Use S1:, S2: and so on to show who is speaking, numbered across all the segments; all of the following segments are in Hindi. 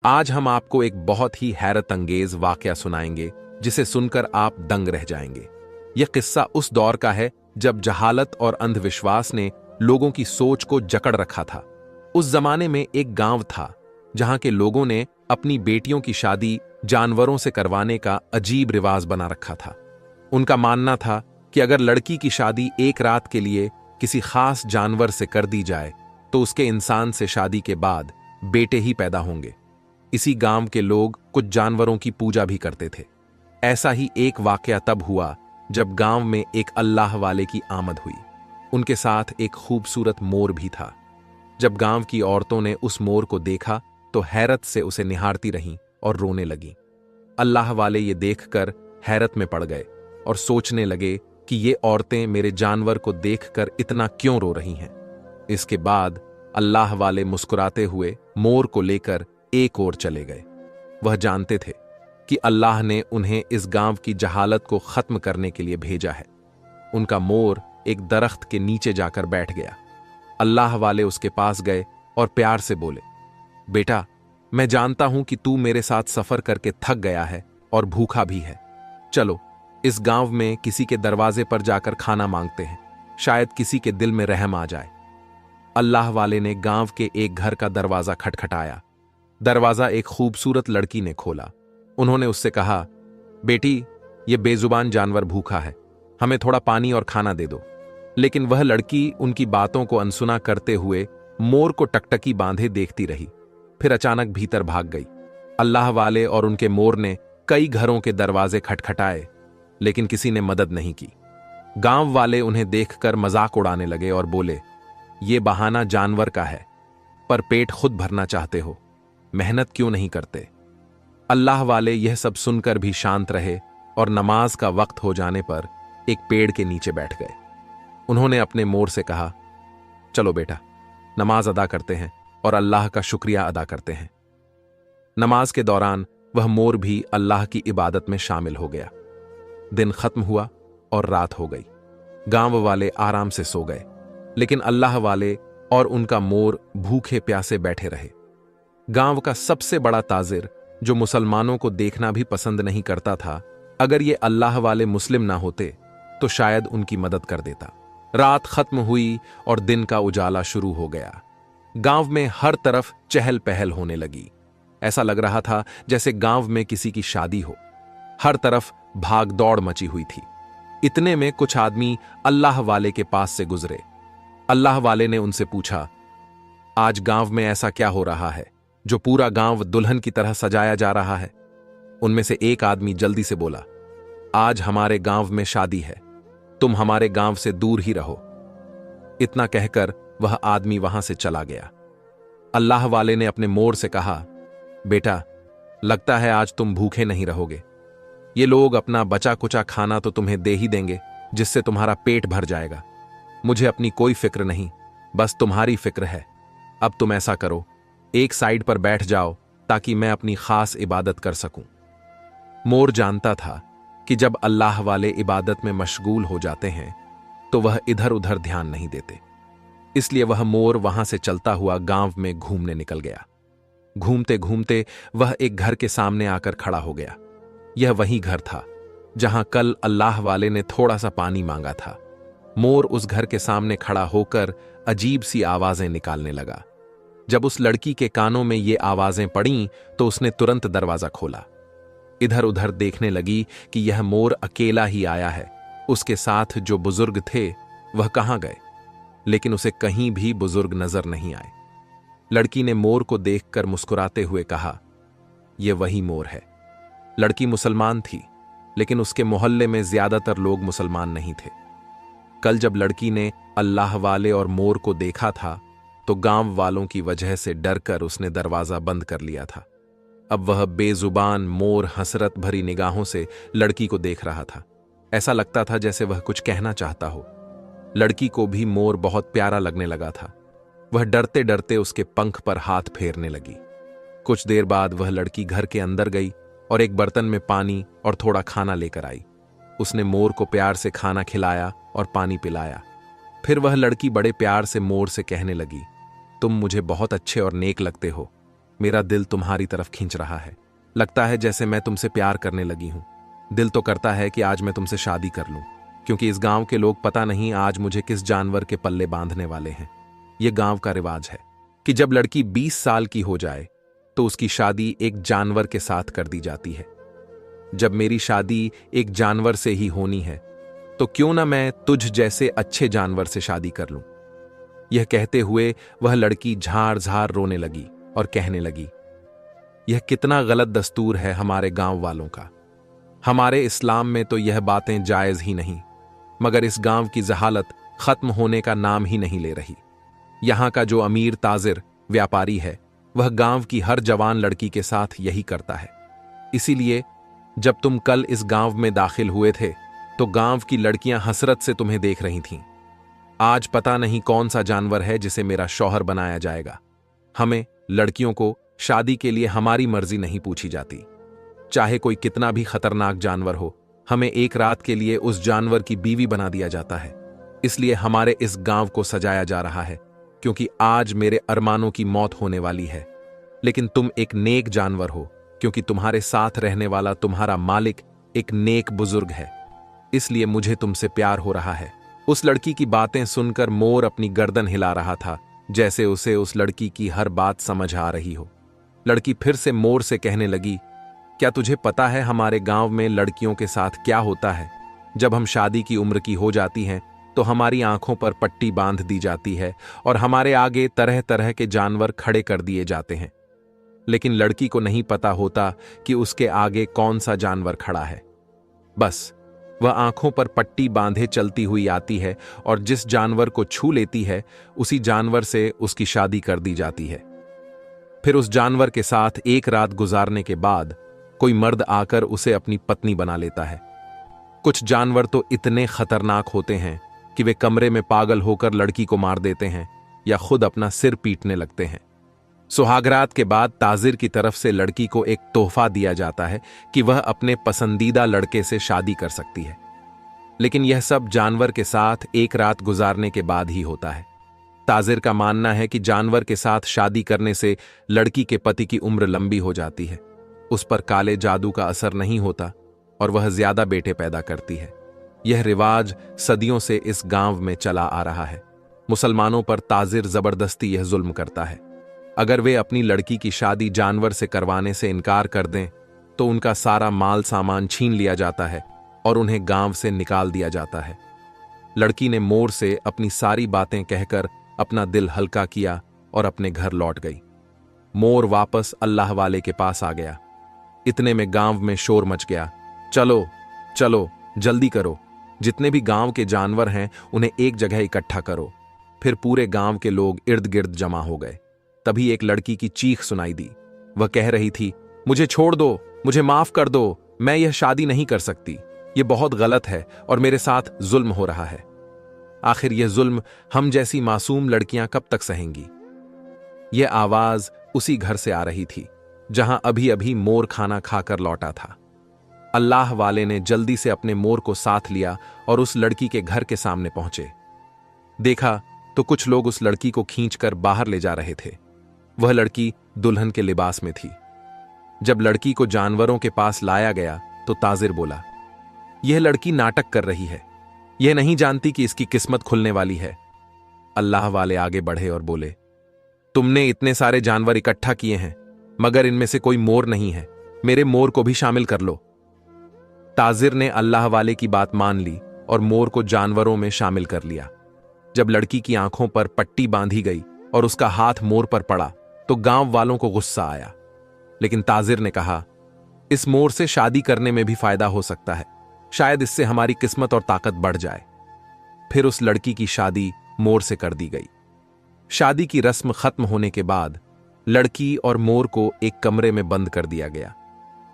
S1: आज हम आपको एक बहुत ही हैरत अंगेज वाकया सुनाएंगे जिसे सुनकर आप दंग रह जाएंगे। यह किस्सा उस दौर का है जब जहालत और अंधविश्वास ने लोगों की सोच को जकड़ रखा था। उस जमाने में एक गांव था जहां के लोगों ने अपनी बेटियों की शादी जानवरों से करवाने का अजीब रिवाज बना रखा था। उनका मानना था कि अगर लड़की की शादी एक रात के लिए किसी खास जानवर से कर दी जाए तो उसके इंसान से शादी के बाद बेटे ही पैदा होंगे। इसी गांव के लोग कुछ जानवरों की पूजा भी करते थे। ऐसा ही एक वाकया तब हुआ जब गांव में एक अल्लाह वाले की आमद हुई। उनके साथ एक खूबसूरत मोर भी था। जब गांव की औरतों ने उस मोर को देखा तो हैरत से उसे निहारती रहीं और रोने लगीं। अल्लाह वाले ये देखकर हैरत में पड़ गए और सोचने लगे कि ये औरतें मेरे जानवर को देखकर इतना क्यों रो रही हैं। इसके बाद अल्लाह वाले मुस्कुराते हुए मोर को लेकर एक ओर चले गए। वह जानते थे कि अल्लाह ने उन्हें इस गांव की जहालत को खत्म करने के लिए भेजा है। उनका मोर एक दरख्त के नीचे जाकर बैठ गया। अल्लाह वाले उसके पास गए और प्यार से बोले, बेटा, मैं जानता हूं कि तू मेरे साथ सफर करके थक गया है और भूखा भी है। चलो इस गांव में किसी के दरवाजे पर जाकर खाना मांगते हैं, शायद किसी के दिल में रहम आ जाए। अल्लाह वाले ने गांव के एक घर का दरवाजा खटखटाया। दरवाजा एक खूबसूरत लड़की ने खोला। उन्होंने उससे कहा, बेटी, ये बेजुबान जानवर भूखा है, हमें थोड़ा पानी और खाना दे दो। लेकिन वह लड़की उनकी बातों को अनसुना करते हुए मोर को टकटकी बांधे देखती रही। फिर अचानक भीतर भाग गई। अल्लाह वाले और उनके मोर ने कई घरों के दरवाजे खटखटाए, लेकिन किसी ने मदद नहीं की। गांव वाले उन्हें देखकर मजाक उड़ाने लगे और बोले, ये बहाना जानवर का है, पर पेट खुद भरना चाहते हो, मेहनत क्यों नहीं करते। अल्लाह वाले यह सब सुनकर भी शांत रहे और नमाज का वक्त हो जाने पर एक पेड़ के नीचे बैठ गए। उन्होंने अपने मोर से कहा, चलो बेटा, नमाज अदा करते हैं और अल्लाह का शुक्रिया अदा करते हैं। नमाज के दौरान वह मोर भी अल्लाह की इबादत में शामिल हो गया। दिन खत्म हुआ और रात हो गई। गांव वाले आराम से सो गए, लेकिन अल्लाह वाले और उनका मोर भूखे प्यासे बैठे रहे। गांव का सबसे बड़ा ताजिर, जो मुसलमानों को देखना भी पसंद नहीं करता था, अगर ये अल्लाह वाले मुस्लिम ना होते तो शायद उनकी मदद कर देता। रात खत्म हुई और दिन का उजाला शुरू हो गया। गांव में हर तरफ चहल पहल होने लगी। ऐसा लग रहा था जैसे गांव में किसी की शादी हो। हर तरफ भाग दौड़ मची हुई थी। इतने में कुछ आदमी अल्लाह वाले के पास से गुजरे। अल्लाह वाले ने उनसे पूछा, आज गांव में ऐसा क्या हो रहा है जो पूरा गांव दुल्हन की तरह सजाया जा रहा है। उनमें से एक आदमी जल्दी से बोला, आज हमारे गांव में शादी है, तुम हमारे गांव से दूर ही रहो। इतना कहकर वह आदमी वहां से चला गया। अल्लाह वाले ने अपने मोर से कहा, बेटा, लगता है आज तुम भूखे नहीं रहोगे। ये लोग अपना बचा कुचा खाना तो तुम्हें दे ही देंगे, जिससे तुम्हारा पेट भर जाएगा। मुझे अपनी कोई फिक्र नहीं, बस तुम्हारी फिक्र है। अब तुम ऐसा करो, एक साइड पर बैठ जाओ ताकि मैं अपनी खास इबादत कर सकूं। मोर जानता था कि जब अल्लाह वाले इबादत में मशगूल हो जाते हैं तो वह इधर उधर ध्यान नहीं देते। इसलिए वह मोर वहां से चलता हुआ गांव में घूमने निकल गया। घूमते घूमते वह एक घर के सामने आकर खड़ा हो गया। यह वही घर था जहां कल अल्लाह वाले ने थोड़ा सा पानी मांगा था। मोर उस घर के सामने खड़ा होकर अजीब सी आवाजें निकालने लगा। जब उस लड़की के कानों में ये आवाजें पड़ीं तो उसने तुरंत दरवाजा खोला। इधर उधर देखने लगी कि यह मोर अकेला ही आया है। उसके साथ जो बुजुर्ग थे वह कहां गए, लेकिन उसे कहीं भी बुजुर्ग नजर नहीं आए। लड़की ने मोर को देखकर मुस्कुराते हुए कहा, यह वही मोर है। लड़की मुसलमान थी, लेकिन उसके मोहल्ले में ज्यादातर लोग मुसलमान नहीं थे। कल जब लड़की ने अल्लाह वाले और मोर को देखा था तो गांव वालों की वजह से डरकर उसने दरवाजा बंद कर लिया था। अब वह बेजुबान मोर हसरत भरी निगाहों से लड़की को देख रहा था। ऐसा लगता था जैसे वह कुछ कहना चाहता हो। लड़की को भी मोर बहुत प्यारा लगने लगा था। वह डरते डरते उसके पंख पर हाथ फेरने लगी। कुछ देर बाद वह लड़की घर के अंदर गई और एक बर्तन में पानी और थोड़ा खाना लेकर आई। उसने मोर को प्यार से खाना खिलाया और पानी पिलाया। फिर वह लड़की बड़े प्यार से मोर से कहने लगी, तुम मुझे बहुत अच्छे और नेक लगते हो। मेरा दिल तुम्हारी तरफ खींच रहा है। लगता है जैसे मैं तुमसे प्यार करने लगी हूं। दिल तो करता है कि आज मैं तुमसे शादी कर लूं, क्योंकि इस गांव के लोग पता नहीं आज मुझे किस जानवर के पल्ले बांधने वाले हैं। यह गांव का रिवाज है कि जब लड़की 20 साल की हो जाए तो उसकी शादी एक जानवर के साथ कर दी जाती है। जब मेरी शादी एक जानवर से ही होनी है तो क्यों ना मैं तुझ जैसे अच्छे जानवर से शादी कर लूं। यह कहते हुए वह लड़की झार झार रोने लगी और कहने लगी, यह कितना गलत दस्तूर है हमारे गांव वालों का। हमारे इस्लाम में तो यह बातें जायज ही नहीं, मगर इस गांव की जहालत खत्म होने का नाम ही नहीं ले रही। यहां का जो अमीर ताजिर व्यापारी है वह गांव की हर जवान लड़की के साथ यही करता है। इसीलिए जब तुम कल इस गांव में दाखिल हुए थे तो गांव की लड़कियां हसरत से तुम्हें देख रही थीं। आज पता नहीं कौन सा जानवर है जिसे मेरा शौहर बनाया जाएगा। हमें लड़कियों को शादी के लिए हमारी मर्जी नहीं पूछी जाती। चाहे कोई कितना भी खतरनाक जानवर हो, हमें एक रात के लिए उस जानवर की बीवी बना दिया जाता है। इसलिए हमारे इस गांव को सजाया जा रहा है, क्योंकि आज मेरे अरमानों की मौत होने वाली है। लेकिन तुम एक नेक जानवर हो, क्योंकि तुम्हारे साथ रहने वाला तुम्हारा मालिक एक नेक बुजुर्ग है। इसलिए मुझे तुमसे प्यार हो रहा है। उस लड़की की बातें सुनकर मोर अपनी गर्दन हिला रहा था, जैसे उसे उस लड़की की हर बात समझ आ रही हो। लड़की फिर से मोर से कहने लगी, क्या तुझे पता है हमारे गांव में लड़कियों के साथ क्या होता है? जब हम शादी की उम्र की हो जाती हैं तो हमारी आंखों पर पट्टी बांध दी जाती है और हमारे आगे तरह तरह के जानवर खड़े कर दिए जाते हैं। लेकिन लड़की को नहीं पता होता कि उसके आगे कौन सा जानवर खड़ा है। बस वह आंखों पर पट्टी बांधे चलती हुई आती है और जिस जानवर को छू लेती है उसी जानवर से उसकी शादी कर दी जाती है। फिर उस जानवर के साथ एक रात गुजारने के बाद कोई मर्द आकर उसे अपनी पत्नी बना लेता है। कुछ जानवर तो इतने खतरनाक होते हैं कि वे कमरे में पागल होकर लड़की को मार देते हैं या खुद अपना सिर पीटने लगते हैं। सुहागरात के बाद ताजिर की तरफ से लड़की को एक तोहफा दिया जाता है कि वह अपने पसंदीदा लड़के से शादी कर सकती है। लेकिन यह सब जानवर के साथ एक रात गुजारने के बाद ही होता है। ताजिर का मानना है कि जानवर के साथ शादी करने से लड़की के पति की उम्र लंबी हो जाती है, उस पर काले जादू का असर नहीं होता और वह ज्यादा बेटे पैदा करती है। यह रिवाज सदियों से इस गांव में चला आ रहा है। मुसलमानों पर ताजिर जबरदस्ती यह जुल्म करता है। अगर वे अपनी लड़की की शादी जानवर से करवाने से इनकार कर दें तो उनका सारा माल सामान छीन लिया जाता है और उन्हें गांव से निकाल दिया जाता है। लड़की ने मोर से अपनी सारी बातें कहकर अपना दिल हल्का किया और अपने घर लौट गई। मोर वापस अल्लाह वाले के पास आ गया। इतने में गांव में शोर मच गया, चलो चलो जल्दी करो, जितने भी गांव के जानवर हैं उन्हें एक जगह इकट्ठा करो। फिर पूरे गांव के लोग इर्द गिर्द जमा हो गए। तभी एक लड़की की चीख सुनाई दी। वह कह रही थी, मुझे छोड़ दो, मुझे माफ कर दो, मैं यह शादी नहीं कर सकती। यह बहुत गलत है और मेरे साथ जुल्म हो रहा है। आखिर यह जुल्म हम जैसी मासूम लड़कियां कब तक सहेंगी? यह आवाज उसी घर से आ रही थी जहां अभी अभी मोर खाना खाकर लौटा था। अल्लाह वाले ने जल्दी से अपने मोर को साथ लिया और उस लड़की के घर के सामने पहुंचे। देखा तो कुछ लोग उस लड़की को खींचकर बाहर ले जा रहे थे। वह लड़की दुल्हन के लिबास में थी। जब लड़की को जानवरों के पास लाया गया तो ताजिर बोला, यह लड़की नाटक कर रही है, यह नहीं जानती कि इसकी किस्मत खुलने वाली है। अल्लाह वाले आगे बढ़े और बोले, तुमने इतने सारे जानवर इकट्ठा किए हैं मगर इनमें से कोई मोर नहीं है, मेरे मोर को भी शामिल कर लो। ताजिर ने अल्लाह वाले की बात मान ली और मोर को जानवरों में शामिल कर लिया। जब लड़की की आंखों पर पट्टी बांधी गई और उसका हाथ मोर पर पड़ा तो गांव वालों को गुस्सा आया। लेकिन ताजिर ने कहा, इस मोर से शादी करने में भी फायदा हो सकता है, शायद इससे हमारी किस्मत और ताकत बढ़ जाए। फिर उस लड़की की शादी मोर से कर दी गई। शादी की रस्म खत्म होने के बाद लड़की और मोर को एक कमरे में बंद कर दिया गया।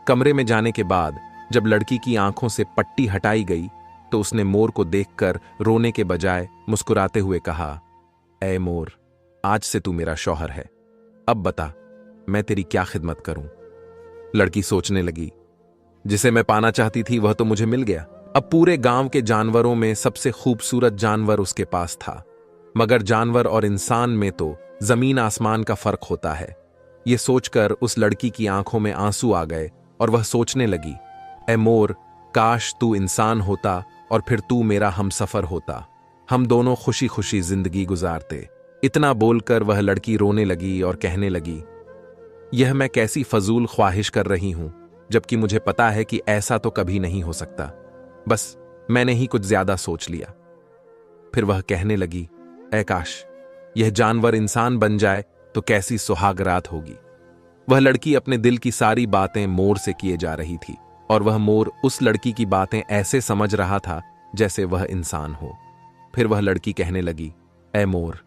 S1: कमरे में जाने के बाद जब लड़की की आंखों से पट्टी हटाई गई तो उसने मोर को देखकर रोने के बजाय मुस्कुराते हुए कहा, ऐ मोर, आज से तू मेरा शौहर है। अब बता, मैं तेरी क्या खिदमत करूं? लड़की सोचने लगी, जिसे मैं पाना चाहती थी वह तो मुझे मिल गया। अब पूरे गांव के जानवरों में सबसे खूबसूरत जानवर उसके पास था, मगर जानवर और इंसान में तो जमीन आसमान का फर्क होता है। ये सोचकर उस लड़की की आंखों में आंसू आ गए और वह सोचने लगी, ए मोर, काश तू इंसान होता और फिर तू मेरा हमसफर होता, हम दोनों खुशी खुशी जिंदगी गुजारते। इतना बोलकर वह लड़की रोने लगी और कहने लगी, यह मैं कैसी फजूल ख्वाहिश कर रही हूं, जबकि मुझे पता है कि ऐसा तो कभी नहीं हो सकता, बस मैंने ही कुछ ज्यादा सोच लिया। फिर वह कहने लगी, ऐ काश यह जानवर इंसान बन जाए तो कैसी सुहाग रात होगी। वह लड़की अपने दिल की सारी बातें मोर से किए जा रही थी और वह मोर उस लड़की की बातें ऐसे समझ रहा था जैसे वह इंसान हो। फिर वह लड़की कहने लगी, ऐ मोर,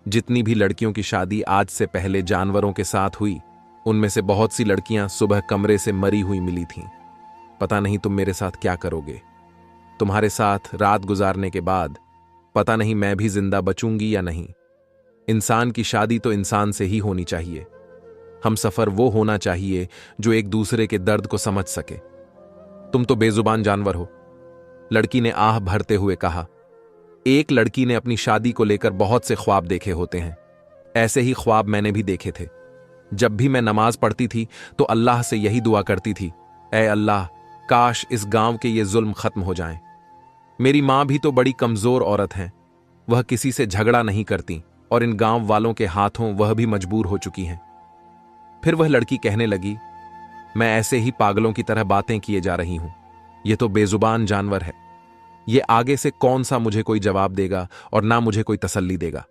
S1: जितनी भी लड़कियों की शादी आज से पहले जानवरों के साथ हुई, उनमें से बहुत सी लड़कियां सुबह कमरे से मरी हुई मिली थीं। पता नहीं तुम मेरे साथ क्या करोगे। तुम्हारे साथ रात गुजारने के बाद पता नहीं मैं भी जिंदा बचूंगी या नहीं। इंसान की शादी तो इंसान से ही होनी चाहिए। हम सफर वो होना चाहिए जो एक दूसरे के दर्द को समझ सके। तुम तो बेजुबान जानवर हो। लड़की ने आह भरते हुए कहा, एक लड़की ने अपनी शादी को लेकर बहुत से ख्वाब देखे होते हैं। ऐसे ही ख्वाब मैंने भी देखे थे। जब भी मैं नमाज पढ़ती थी तो अल्लाह से यही दुआ करती थी, ऐ अल्लाह, काश इस गांव के ये जुल्म खत्म हो जाएं। मेरी मां भी तो बड़ी कमजोर औरत हैं। वह किसी से झगड़ा नहीं करती और इन गांव वालों के हाथों वह भी मजबूर हो चुकी हैं। फिर वह लड़की कहने लगी, मैं ऐसे ही पागलों की तरह बातें किए जा रही हूं। यह तो बेजुबान जानवर है। ये आगे से कौन सा मुझे कोई जवाब देगा और ना मुझे कोई तसल्ली देगा।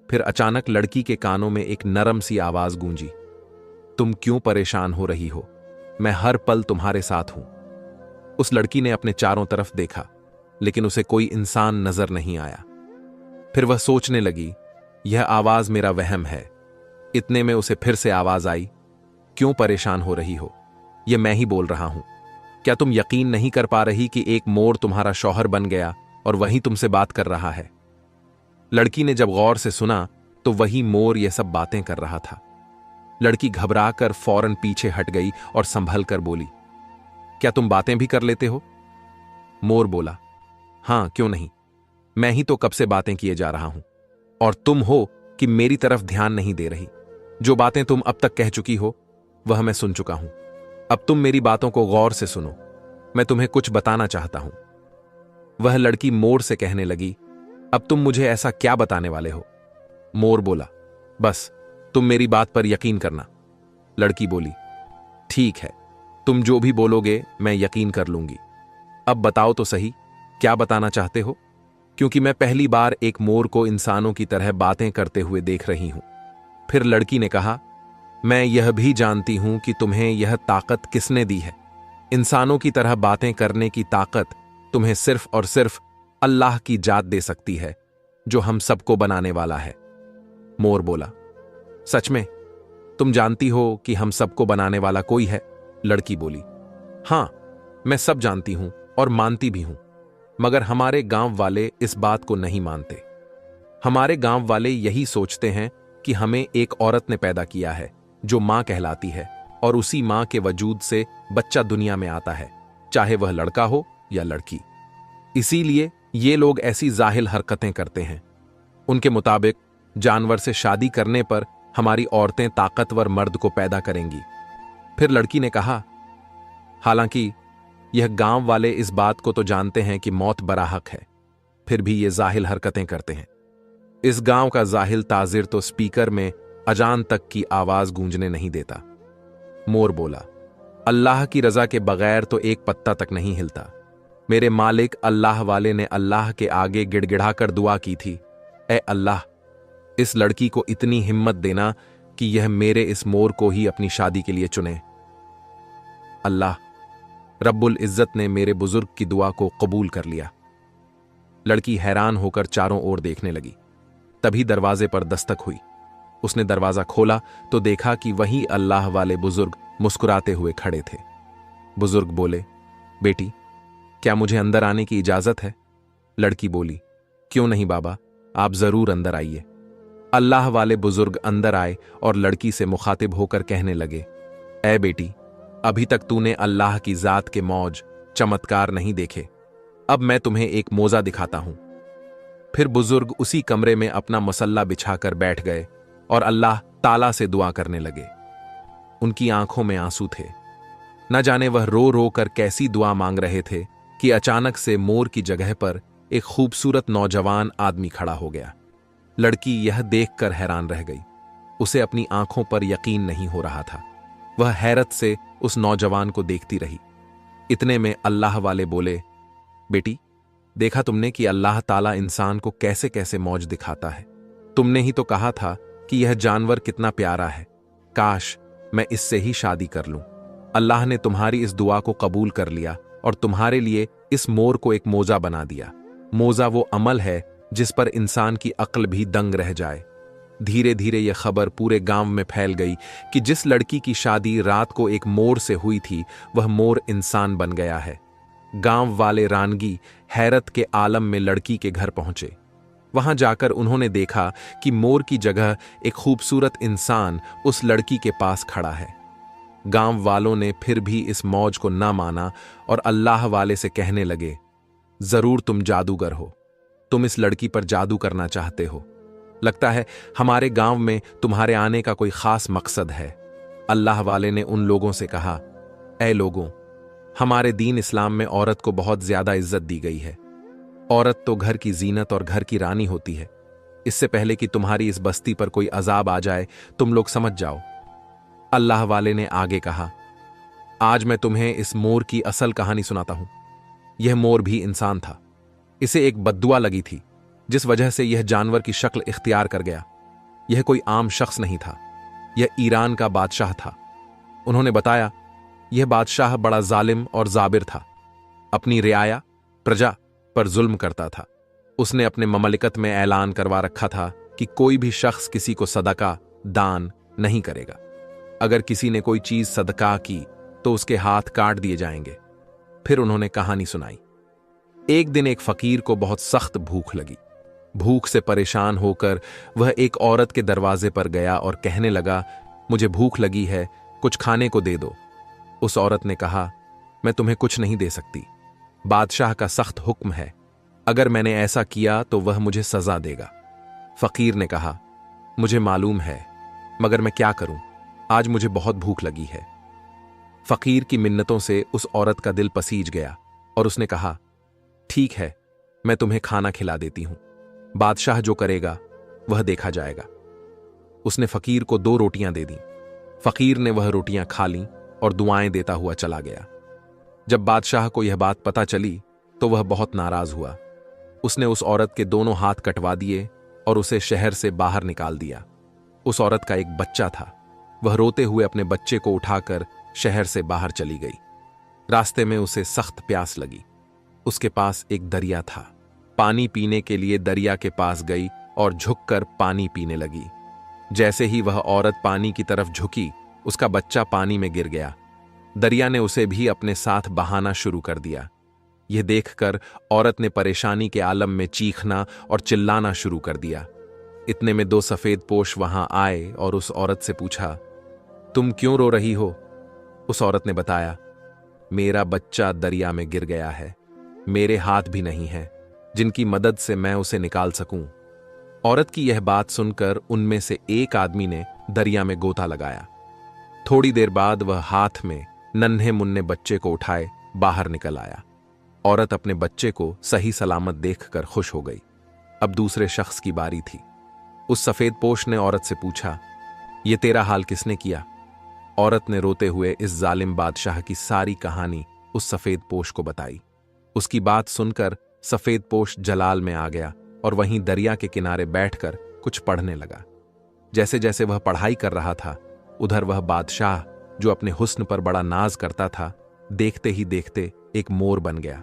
S1: फिर अचानक लड़की के कानों में एक नरम सी आवाज गूंजी, तुम क्यों परेशान हो रही हो? मैं हर पल तुम्हारे साथ हूं। उस लड़की ने अपने चारों तरफ देखा, लेकिन उसे कोई इंसान नजर नहीं आया। फिर वह सोचने लगी, यह आवाज मेरा वहम है। इतने में उसे फिर से आवाज आई, क्यों परेशान हो रही हो? यह मैं ही बोल रहा हूं। क्या तुम यकीन नहीं कर पा रही कि एक मोर तुम्हारा शौहर बन गया और वही तुमसे बात कर रहा है? लड़की ने जब गौर से सुना तो वही मोर यह सब बातें कर रहा था। लड़की घबराकर फौरन पीछे हट गई और संभल कर बोली, क्या तुम बातें भी कर लेते हो? मोर बोला, हां, क्यों नहीं। मैं ही तो कब से बातें किए जा रहा हूं और तुम हो कि मेरी तरफ ध्यान नहीं दे रही। जो बातें तुम अब तक कह चुकी हो वह मैं सुन चुका हूं। अब तुम मेरी बातों को गौर से सुनो। मैं तुम्हें कुछ बताना चाहता हूं। वह लड़की मोर से कहने लगी, अब तुम मुझे ऐसा क्या बताने वाले हो? मोर बोला, बस तुम मेरी बात पर यकीन करना। लड़की बोली, ठीक है, तुम जो भी बोलोगे मैं यकीन कर लूंगी। अब बताओ तो सही, क्या बताना चाहते हो? क्योंकि मैं पहली बार एक मोर को इंसानों की तरह बातें करते हुए देख रही हूं। फिर लड़की ने कहा, मैं यह भी जानती हूं कि तुम्हें यह ताकत किसने दी है। इंसानों की तरह बातें करने की ताकत तुम्हें सिर्फ और सिर्फ अल्लाह की जात दे सकती है, जो हम सबको बनाने वाला है। मोर बोला, सच में? तुम जानती हो कि हम सबको बनाने वाला कोई है? लड़की बोली, हां, मैं सब जानती हूं और मानती भी हूं, मगर हमारे गांव वाले इस बात को नहीं मानते। हमारे गांव वाले यही सोचते हैं कि हमें एक औरत ने पैदा किया है जो मां कहलाती है और उसी मां के वजूद से बच्चा दुनिया में आता है, चाहे वह लड़का हो या लड़की। इसीलिए ये लोग ऐसी जाहिल हरकतें करते हैं। उनके मुताबिक जानवर से शादी करने पर हमारी औरतें ताकतवर मर्द को पैदा करेंगी। फिर लड़की ने कहा, हालांकि यह गांव वाले इस बात को तो जानते हैं कि मौत बराहक है, फिर भी ये जाहिल हरकतें करते हैं। इस गांव का जाहिल ताजिर तो स्पीकर में अजान तक की आवाज गूंजने नहीं देता। मोर बोला, अल्लाह की रजा के बगैर तो एक पत्ता तक नहीं हिलता। मेरे मालिक अल्लाह वाले ने अल्लाह के आगे गिड़गिड़ाकर दुआ की थी, ए अल्लाह, इस लड़की को इतनी हिम्मत देना कि यह मेरे इस मोर को ही अपनी शादी के लिए चुने। अल्लाह रब्बुल इज्जत ने मेरे बुजुर्ग की दुआ को कबूल कर लिया। लड़की हैरान होकर चारों ओर देखने लगी। तभी दरवाजे पर दस्तक हुई। उसने दरवाजा खोला तो देखा कि वही अल्लाह वाले बुजुर्ग मुस्कुराते हुए खड़े थे। बुजुर्ग बोले, बेटी, क्या मुझे अंदर आने की इजाजत है? लड़की बोली, क्यों नहीं बाबा, आप जरूर अंदर आइए। अल्लाह वाले बुजुर्ग अंदर आए और लड़की से मुखातिब होकर कहने लगे, ऐ बेटी, अभी तक तूने अल्लाह की जात के मौज चमत्कार नहीं देखे। अब मैं तुम्हें एक मोजा दिखाता हूं। फिर बुजुर्ग उसी कमरे में अपना मुसल्ला बिछाकर बैठ गए और अल्लाह ताला से दुआ करने लगे। उनकी आंखों में आंसू थे। न जाने वह रो रो कर कैसी दुआ मांग रहे थे कि अचानक से मोर की जगह पर एक खूबसूरत नौजवान आदमी खड़ा हो गया। लड़की यह देखकर हैरान रह गई। उसे अपनी आंखों पर यकीन नहीं हो रहा था। वह हैरत से उस नौजवान को देखती रही। इतने में अल्लाह वाले बोले, बेटी, देखा तुमने कि अल्लाह ताला इंसान को कैसे कैसे मौज दिखाता है। तुमने ही तो कहा था कि यह जानवर कितना प्यारा है, काश मैं इससे ही शादी कर लूं। अल्लाह ने तुम्हारी इस दुआ को कबूल कर लिया और तुम्हारे लिए इस मोर को एक मोजा बना दिया। मोजा वो अमल है जिस पर इंसान की अक्ल भी दंग रह जाए। धीरे धीरे यह खबर पूरे गांव में फैल गई कि जिस लड़की की शादी रात को एक मोर से हुई थी, वह मोर इंसान बन गया है। गांव वाले रानगी हैरत के आलम में लड़की के घर पहुंचे। वहां जाकर उन्होंने देखा कि मोर की जगह एक खूबसूरत इंसान उस लड़की के पास खड़ा है। गांव वालों ने फिर भी इस मौज को ना माना और अल्लाह वाले से कहने लगे, जरूर तुम जादूगर हो, तुम इस लड़की पर जादू करना चाहते हो। लगता है हमारे गांव में तुम्हारे आने का कोई खास मकसद है। अल्लाह वाले ने उन लोगों से कहा, ऐ लोगों, हमारे दीन इस्लाम में औरत को बहुत ज्यादा इज्जत दी गई है। औरत तो घर की जीनत और घर की रानी होती है। इससे पहले कि तुम्हारी इस बस्ती पर कोई अजाब आ जाए, तुम लोग समझ जाओ। अल्लाह वाले ने आगे कहा, आज मैं तुम्हें इस मोर की असल कहानी सुनाता हूं। यह मोर भी इंसान था। इसे एक बद्दुआ लगी थी, जिस वजह से यह जानवर की शक्ल इख्तियार कर गया। यह कोई आम शख्स नहीं था, यह ईरान का बादशाह था। उन्होंने बताया, यह बादशाह बड़ा जालिम और जाबिर था। अपनी रियाया प्रजा पर जुल्म करता था। उसने अपने ममलिकत में ऐलान करवा रखा था कि कोई भी शख्स किसी को सदका दान नहीं करेगा। अगर किसी ने कोई चीज सदका की तो उसके हाथ काट दिए जाएंगे। फिर उन्होंने कहानी सुनाई। एक दिन एक फकीर को बहुत सख्त भूख लगी। भूख से परेशान होकर वह एक औरत के दरवाजे पर गया और कहने लगा, मुझे भूख लगी है, कुछ खाने को दे दो। उस औरत ने कहा, मैं तुम्हें कुछ नहीं दे सकती। बादशाह का सख्त हुक्म है, अगर मैंने ऐसा किया तो वह मुझे सजा देगा। फकीर ने कहा, मुझे मालूम है, मगर मैं क्या करूं, आज मुझे बहुत भूख लगी है। फकीर की मिन्नतों से उस औरत का दिल पसीज गया और उसने कहा, ठीक है, मैं तुम्हें खाना खिला देती हूं। बादशाह जो करेगा वह देखा जाएगा। उसने फकीर को 2 रोटियां दे दी। फकीर ने वह रोटियां खा लीं और दुआएं देता हुआ चला गया। जब बादशाह को यह बात पता चली तो वह बहुत नाराज हुआ। उसने उस औरत के दोनों हाथ कटवा दिए और उसे शहर से बाहर निकाल दिया। उस औरत का एक बच्चा था। वह रोते हुए अपने बच्चे को उठाकर शहर से बाहर चली गई। रास्ते में उसे सख्त प्यास लगी। उसके पास एक दरिया था। पानी पीने के लिए दरिया के पास गई और झुककर पानी पीने लगी। जैसे ही वह औरत पानी की तरफ झुकी, उसका बच्चा पानी में गिर गया। दरिया ने उसे भी अपने साथ बहाना शुरू कर दिया। यह देखकर औरत ने परेशानी के आलम में चीखना और चिल्लाना शुरू कर दिया। इतने में 2 सफेद पोश वहां आए और उस औरत से पूछा, तुम क्यों रो रही हो? उस औरत ने बताया, मेरा बच्चा दरिया में गिर गया है। मेरे हाथ भी नहीं हैं जिनकी मदद से मैं उसे निकाल सकूं। औरत की यह बात सुनकर उनमें से एक आदमी ने दरिया में गोता लगाया। थोड़ी देर बाद वह हाथ में नन्हे मुन्ने बच्चे को उठाए बाहर निकल आया। औरत अपने बच्चे को सही सलामत देखकर खुश हो गई। अब दूसरे शख्स की बारी थी। उस सफेद पोश ने औरत से पूछा, ये तेरा हाल किसने किया? औरत ने रोते हुए इस जालिम बादशाह की सारी कहानी उस सफेद पोश को बताई। उसकी बात सुनकर सफेद पोश जलाल में आ गया और वहीं दरिया के किनारे बैठकर कुछ पढ़ने लगा। जैसे जैसे वह पढ़ाई कर रहा था, उधर वह बादशाह जो अपने हुस्न पर बड़ा नाज करता था, देखते ही देखते एक मोर बन गया।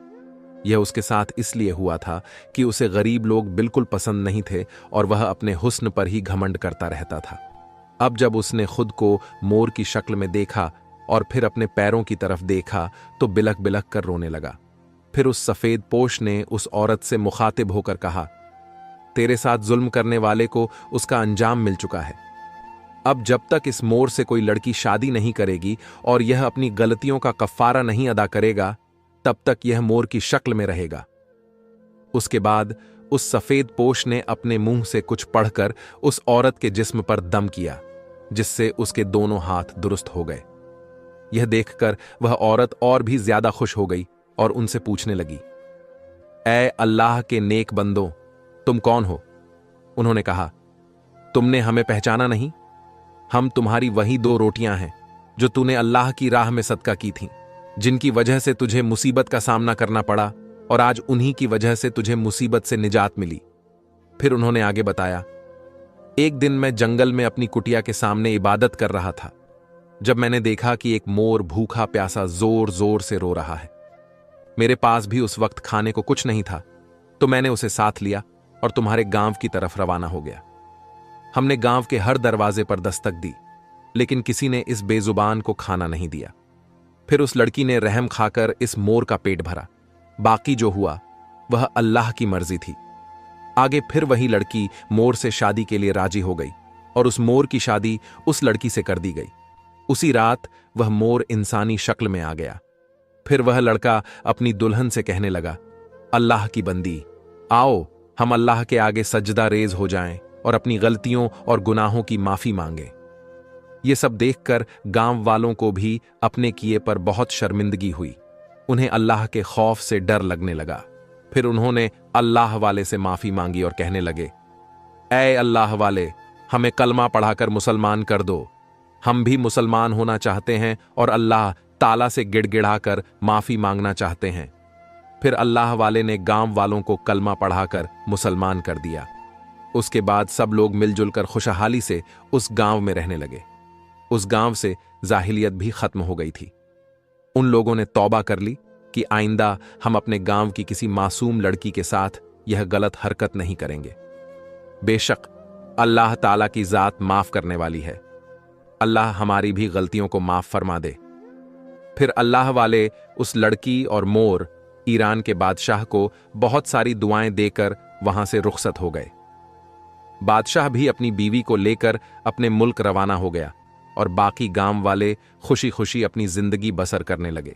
S1: यह उसके साथ इसलिए हुआ था कि उसे गरीब लोग बिल्कुल पसंद नहीं थे और वह अपने हुस्न पर ही घमंड करता रहता था। अब जब उसने खुद को मोर की शक्ल में देखा और फिर अपने पैरों की तरफ देखा तो बिलक बिलक कर रोने लगा। फिर उस सफेद पोश ने उस औरत से मुखातिब होकर कहा, तेरे साथ जुल्म करने वाले को उसका अंजाम मिल चुका है। अब जब तक इस मोर से कोई लड़की शादी नहीं करेगी और यह अपनी गलतियों का कफ्फारा नहीं अदा करेगा, तब तक यह मोर की शक्ल में रहेगा। उसके बाद उस सफेद पोश ने अपने मुंह से कुछ पढ़कर उस औरत के जिस्म पर दम किया। जिससे उसके दोनों हाथ दुरुस्त हो गए। यह देखकर वह औरत और भी ज्यादा खुश हो गई और उनसे पूछने लगी, ऐ अल्लाह के नेक बंदो, तुम कौन हो? उन्होंने कहा, तुमने हमें पहचाना नहीं? हम तुम्हारी वही 2 रोटियां हैं जो तूने अल्लाह की राह में सदका की थीं, जिनकी वजह से तुझे मुसीबत का सामना करना पड़ा, और आज उन्हीं की वजह से तुझे मुसीबत से निजात मिली। फिर उन्होंने आगे बताया, एक दिन मैं जंगल में अपनी कुटिया के सामने इबादत कर रहा था, जब मैंने देखा कि एक मोर भूखा प्यासा जोर जोर से रो रहा है। मेरे पास भी उस वक्त खाने को कुछ नहीं था, तो मैंने उसे साथ लिया और तुम्हारे गांव की तरफ रवाना हो गया। हमने गांव के हर दरवाजे पर दस्तक दी, लेकिन किसी ने इस बेजुबान को खाना नहीं दिया। फिर उस लड़की ने रहम खाकर इस मोर का पेट भरा। बाकी जो हुआ वह अल्लाह की मर्जी थी। आगे फिर वही लड़की मोर से शादी के लिए राजी हो गई और उस मोर की शादी उस लड़की से कर दी गई। उसी रात वह मोर इंसानी शक्ल में आ गया। फिर वह लड़का अपनी दुल्हन से कहने लगा, अल्लाह की बंदी, आओ हम अल्लाह के आगे सजदा रेज हो जाएं और अपनी गलतियों और गुनाहों की माफी मांगें। ये सब देखकर गांव वालों को भी अपने किए पर बहुत शर्मिंदगी हुई। उन्हें अल्लाह के खौफ से डर लगने लगा। फिर उन्होंने अल्लाह वाले से माफी मांगी और कहने लगे, ऐ अल्लाह वाले, हमें कलमा पढ़ाकर मुसलमान कर दो। हम भी मुसलमान होना चाहते हैं और अल्लाह ताला से गिड़गिड़ाकर माफी मांगना चाहते हैं। फिर अल्लाह वाले ने गांव वालों को कलमा पढ़ाकर मुसलमान कर दिया। उसके बाद सब लोग मिलजुल कर खुशहाली से उस गांव में रहने लगे। उस गांव से जाहिलियत भी खत्म हो गई थी। उन लोगों ने तौबा कर ली कि आइंदा हम अपने गांव की किसी मासूम लड़की के साथ यह गलत हरकत नहीं करेंगे। बेशक अल्लाह ताला की जात माफ करने वाली है। अल्लाह हमारी भी गलतियों को माफ फरमा दे। फिर अल्लाह वाले उस लड़की और मोर ईरान के बादशाह को बहुत सारी दुआएं देकर वहां से रुखसत हो गए। बादशाह भी अपनी बीवी को लेकर अपने मुल्क रवाना हो गया और बाकी गांव वाले खुशी खुशी अपनी जिंदगी बसर करने लगे।